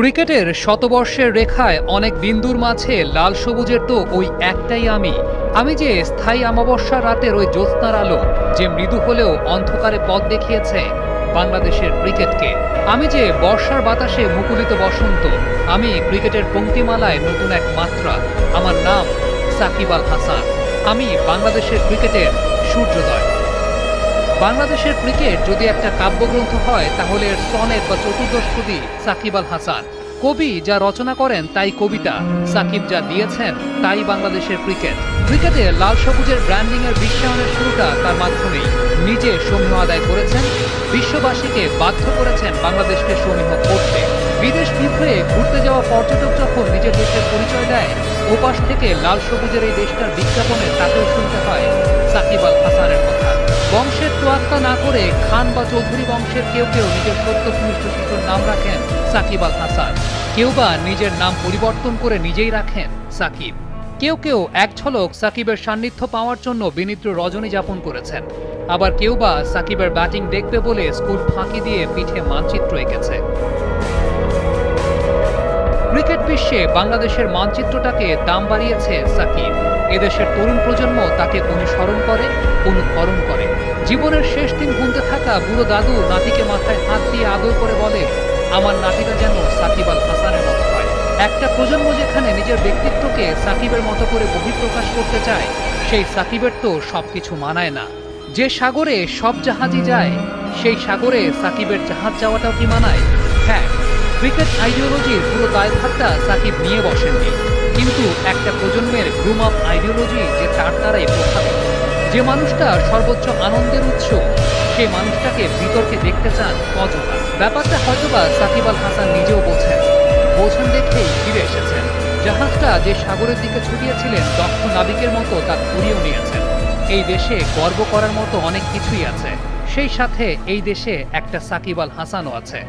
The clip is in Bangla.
ক্রিকেটের শতবর্ষের রেখায় অনেক বিন্দুর মাঝে লাল সবুজের তো ওই একটাই আমি যে স্থায়ী অমাবস্যার রাতের ওই জ্যোৎস্নার আলো, যে মৃদু হলেও অন্ধকারে পথ দেখিয়েছে বাংলাদেশের ক্রিকেটকে। আমি যে বর্ষার বাতাসে মুকুলিত বসন্ত, আমি ক্রিকেটের পংক্তিমালায় নতুন এক মাত্রা। আমার নাম সাকিব আল হাসান। আমি বাংলাদেশের ক্রিকেটের সূর্যোদয়। বাংলাদেশের ক্রিকেট যদি একটা কাব্যগ্রন্থ হয় তাহলে এর সনেট বা চতুর্দশপদী সাকিব আল হাসান। কবি যা রচনা করেন তাই কবিতা, সাকিব যা দিয়েছেন তাই বাংলাদেশের ক্রিকেট। ক্রিকেটে লাল সবুজের ব্র্যান্ডিং এর বিশ্বায়নের শুরুটা তার মাধ্যমেই। নিজে সমীহ আদায় করেছেন, বিশ্ববাসীকে বাধ্য করেছেন বাংলাদেশকে সমীহ করতে। বিদেশ বিভ্রে ঘুরতে যাওয়া পর্যটক যখন নিজের দেশের পরিচয় দেয়, ওপাশ থেকে লাল সবুজের এই দেশটার বিজ্ঞাপনে তাকেও শুনতে হয় সাকিব আল হাসানের কথা। বংশের তোয়াক্কা না করে খান বা চৌধুরী বংশের কেউ কেউ নিজের সত্যনিষ্ঠ শিশুর নাম রাখেন সাকিব আল হাসান। কেউ বা নিজের নাম পরিবর্তন করে নিজেই রাখেন সাকিব। কেউ কেউ এক ঝলক সাকিবের সান্নিধ্য পাওয়ার জন্য বিনিদ্র রজনী যাপন করেছেন। আবার কেউ বা সাকিবের ব্যাটিং দেখবে বলে স্কুল ফাঁকি দিয়ে পিঠে মানচিত্র এঁকেছে। ক্রিকেট বিশ্বে বাংলাদেশের মানচিত্রটাকে দাম বাড়িয়েছে সাকিব। এদেশের তরুণ প্রজন্ম তাকে অনুসরণ করে, অনুকরণ করে। জীবনের শেষ দিন গুনতে থাকা বুড়ো দাদু নাতিকে মাথায় হাত দিয়ে আদর করে বলে, আমার নাতিটা যেন সাকিব আল হাসানের মতো হয়। একটা প্রজন্ম যেখানে নিজের ব্যক্তিত্বকে সাকিবের মতো করে বহিঃপ্রকাশ করতে চায়, সেই সাকিবের তো সবকিছু মানায় না। যে সাগরে সব জাহাজই যায়, সেই সাগরে সাকিবের জাহাজ যাওয়াটাও কি মানায়? হ্যাঁ, ক্রিকেট আইডিওলজির পুরো দায়ভারটা সাকিব নিয়ে বসেননি, কিন্তু একটা প্রজন্মের গ্রুম আপ আইডিওলজি যে তার দ্বারাই প্রভাবিত। যে মানুষটা সর্বোচ্চ আনন্দের উৎস, সেই মানুষটাকে বিতর্কে দেখতে চান কজনা। ব্যাপারটা হয়তোবা সাকিব আল হাসান নিজেও বোঝেন দেখেই ফিরে এসেছেন। জাহাজটা যে সাগরের দিকে ছুটিয়েছিলেন, দক্ষ নাবিকের মতো তা ঘুরিয়েও নিয়েছেন। এই দেশে গর্ব করার মতো অনেক কিছুই আছে, সেই সাথে এই দেশে একটা সাকিব আল হাসানও আছে।